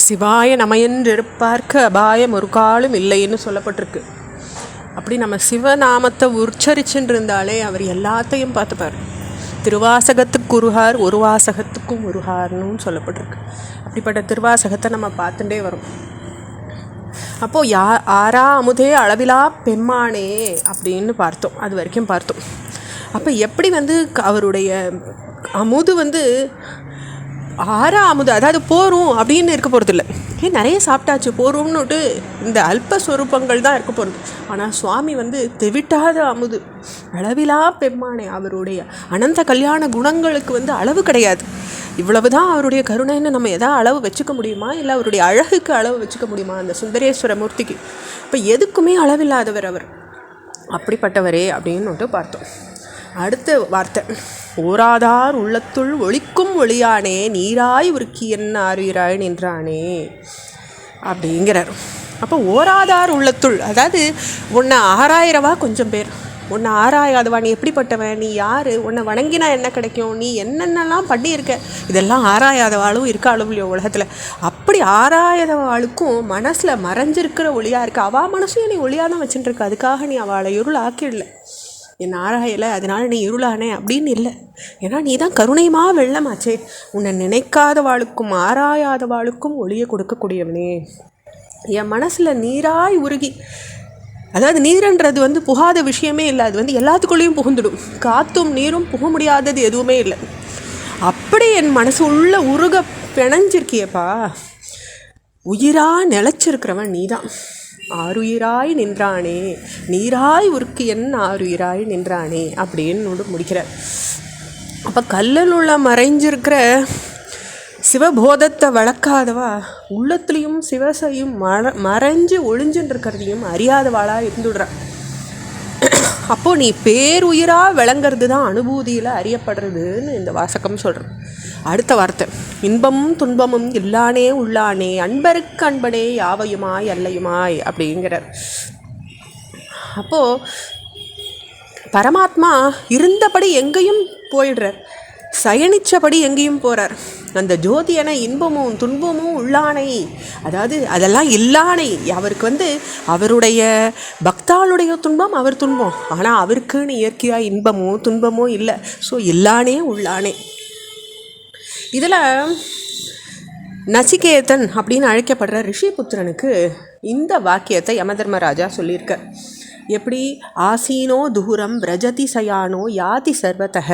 சிவாய நமையென்றிருப்பார்க்கு அபாயம் ஒரு காலும் இல்லைன்னு சொல்லப்பட்டிருக்கு. அப்படி நம்ம சிவநாமத்தை உச்சரிச்சுட்டு இருந்தாலே அவர் எல்லாத்தையும் பார்த்துப்பார். திருவாசகத்துக்கு உருகார், ஒரு வாசகத்துக்கும் உருகார்னு சொல்லப்பட்டிருக்கு. அப்படிப்பட்ட திருவாசகத்தை நம்ம பார்த்துட்டே வரோம். அப்போது ஆறா அமுதே அளவிலா பெம்மானே அப்படின்னு பார்த்தோம். அது வரைக்கும் பார்த்தோம். அப்போ எப்படி அவருடைய அமுது ஆறா அமுது, அதாவது போரும் அப்படின்னு இருக்க போகிறது இல்லை. நிறைய சாப்பிட்டாச்சு போரும்னுட்டு இந்த அல்பஸ்வரூபங்கள் தான் இருக்க போகிறது. ஆனால் சுவாமி தெவிட்டாத அமுது, அளவிலா பெம்மானே. அவருடைய அனந்த கல்யாண குணங்களுக்கு அளவு கிடையாது. இவ்வளவு தான் அவருடைய கருணைன்னு நம்ம எதாவது அளவு வச்சுக்க முடியுமா? இல்லை அவருடைய அழகுக்கு அளவு வச்சுக்க முடியுமா? அந்த சுந்தரேஸ்வர மூர்த்திக்கு இப்போ எதுக்குமே அளவில்லாதவர் அவர். அப்படிப்பட்டவரே அப்படின்னு பார்த்தோம். அடுத்த வார்த்தை, ஓராதார் உள்ளத்துள் ஒளிக்கும் ஒளியானே நீராய் உருக்கி என்ன ஆறுயிராய் நின்றானே அப்படிங்கிறார். அப்போ ஓராதார் உள்ளத்துள், அதாவது உன்னை ஆராயிரவா கொஞ்சம் பேர், உன்னை ஆராயாதவா, நீ எப்படிப்பட்டவன், நீ யார், உன்னை வணங்கினா என்ன கிடைக்கும், நீ என்னென்னலாம் பண்ணியிருக்க, இதெல்லாம் ஆராயாதவாளும் இருக்காளும் இல்லையோ உலகத்தில். அப்படி ஆராயாதவாளுக்கும் மனசில் மறைஞ்சிருக்கிற ஒளியாக இருக்குது. அவள் மனசையும் நீ ஒளியாக தான் வச்சுட்டு இருக்க. அதுக்காக நீ அவளை இருள் ஆக்கிடல, என் ஆராயலை அதனால் நீ இருளானே அப்படின்னு இல்லை. ஏன்னா நீ தான் கருணைமா வெள்ளமாச்சே. உன்னை நினைக்காதவாளுக்கும் ஆராயாதவாளுக்கும் ஒளியை கொடுக்கக்கூடியவனே. என் மனசில் நீராய் உருகி, அதாவது நீருன்றது புகாத விஷயமே இல்லை. அது எல்லாத்துக்குள்ளேயும் புகுந்துடும். காற்றும் நீரும் புக முடியாதது எதுவுமே இல்லை. அப்படி என் மனசு உள்ள உருக பிணைஞ்சிருக்கியப்பா. உயிராக நிலச்சிருக்கிறவன் நீ தான். ஆறுயிராய் நின்றானே நீராய் உருக்கு என் ஆறுயிராய் நின்றானே அப்படின்னு முடிக்கிறார். அப்போ கல்லில் உள்ள மறைஞ்சிருக்கிற சிவபோதத்தை வளர்க்காதவா உள்ளத்துலேயும் சிவசையும் மறைஞ்சு ஒளிஞ்சுன்னு இருக்கிறதையும் அறியாதவாளாக இருந்துடுறான். அப்போது நீ பேருயிராக விளங்கிறது தான் அனுபூதியில் அறியப்படுறதுன்னு இந்த வாசகம் சொல்கிறேன். அடுத்த வார்த்தை, இன்பமும் துன்பமும் இல்லானே உள்ளானே அன்பருக்கு அன்பனே யாவையுமாய் அல்லையுமாய் அப்படிங்கிறார். அப்போது பரமாத்மா இருந்தபடி எங்கேயும் போயிடுறார், சயனிச்சபடி எங்கேயும் போகிறார். அந்த ஜோதியான இன்பமும் துன்பமும் உள்ளானை, அதாவது அதெல்லாம் இல்லானை. அவருக்கு அவருடைய பக்தாளுடைய துன்பம் அவர் துன்பம், ஆனால் அவருக்குன்னு இயற்கையாக இன்பமோ துன்பமோ இல்லை. ஸோ இல்லானே உள்ளானே. இதில் நசிகேதன் அப்படின்னு அழைக்கப்படுற ரிஷிபுத்திரனுக்கு இந்த வாக்கியத்தை யமதர்மராஜா சொல்லியிருக்க. எப்படி? ஆசீனோ துஹுரம் விரஜதி சயானோ யாதி சர்வதः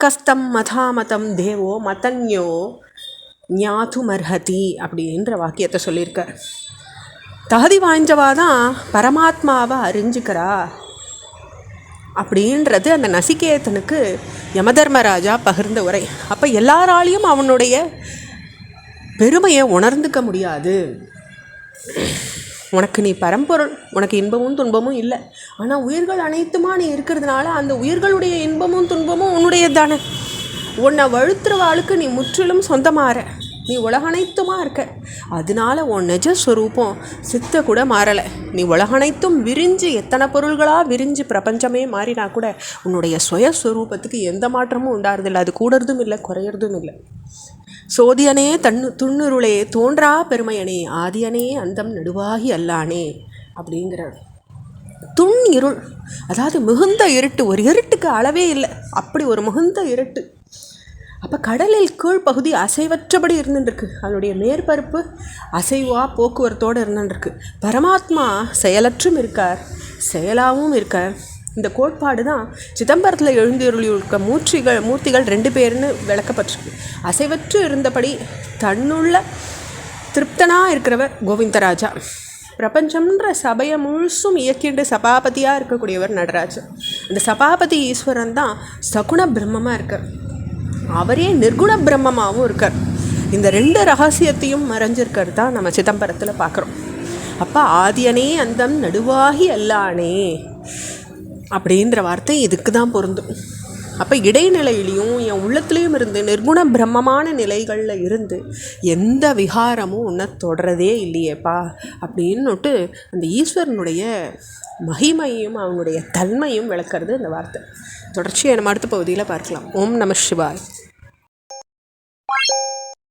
கஸ்தம் மதாமதம் தேவோ மதன்யோ ஞாதுமர்ஹதி அப்படின்ற வாக்கியத்தை சொல்லியிருக்கார். தகுதி வாய்ந்தவா தான் பரமாத்மாவை அறிஞ்சுக்கிறா அப்படின்றது அந்த நசிகேதனுக்கு யமதர்மராஜா பகிர்ந்த உரை. அப்போ எல்லாராலையும் அவனுடைய பெருமையை உணர்ந்துக்க முடியாது. உனக்கு நீ பரம்பொருள், உனக்கு இன்பமும் துன்பமும் இல்லை. ஆனால் உயிர்கள் அனைத்துமா நீ இருக்கிறதுனால அந்த உயிர்களுடைய இன்பமும் துன்பமும் உன்னுடையது தானே. உன்னை வழுத்துறவாளுக்கு நீ முற்றிலும் சொந்தமாற, நீ உலகனைத்துமா இருக்க. அதனால உன் நிஜஸ்வரூபம் சித்த கூட மாறலை. நீ உலகனைத்தும் விரிஞ்சு எத்தனை பொருள்களாக விரிஞ்சு பிரபஞ்சமே மாறினா கூட உன்னுடைய சுயஸ்வரூபத்துக்கு எந்த மாற்றமும் உண்டாறதில்லை. அது கூடுறதும் இல்லை, குறையிறதும் இல்லை. சோதியனே துண்ணுருளே தோன்றா பெருமையனே ஆதியனே அந்தம் நடுவாகி அல்லானே அப்படிங்கிறார். துண் இருள், அதாவது மிகுந்த இருட்டு. ஒரு இருட்டுக்கு அளவே இல்லை, அப்படி ஒரு மிகுந்த இருட்டு. அப்போ கடலில் கீழ்ப்பகுதி அசைவற்றபடி இருந்துருக்கு, அதனுடைய மேற்பரப்பு அசைவா போக்குவரத்தோடு இருந்துருக்கு. பரமாத்மா செயலற்றும் இருக்கார், செயலாகவும் இருக்கார். இந்த கோட்பாடு தான் சிதம்பரத்தில் எழுந்திருக்க மூர்த்திகள் 2 பேர்னு விளக்கப்பட்டிருக்கு. அசைவற்று இருந்தபடி தன்னுள்ள திருப்தனாக இருக்கிறவர் கோவிந்தராஜா. பிரபஞ்சம்ன்ற சபையை முழுசும் இயக்கின்ற சபாபதியாக இருக்கக்கூடியவர் நடராஜர். அந்த சபாபதி ஈஸ்வரன் தான் சகுண பிரம்மமாக இருக்கார், அவரே நிர்குண பிரம்மமாகவும் இருக்கார். இந்த 2 ரகசியத்தையும் மறைஞ்சிருக்கிறது தான் நம்ம சிதம்பரத்தில் பார்க்குறோம். அப்போ ஆதியனே அந்தம் நடுவாகி அல்லானே அப்படின்ற வார்த்தை இதுக்கு தான் பொருந்தும். அப்போ இடைநிலையிலையும் என் உள்ளத்துலேயும் இருந்து நிர்குண பிரம்மமான நிலைகளில் இருந்து எந்த விகாரமும் உன்னை தொடரதே இல்லையேப்பா அப்படின்னுட்டு அந்த ஈஸ்வரனுடைய மகிமையும் அவனுடைய தன்மையும் விளக்கிறது இந்த வார்த்தை. தொடர்ச்சியை நம்ம அடுத்த பகுதியில் பார்க்கலாம். ஓம் நம சிவாய்.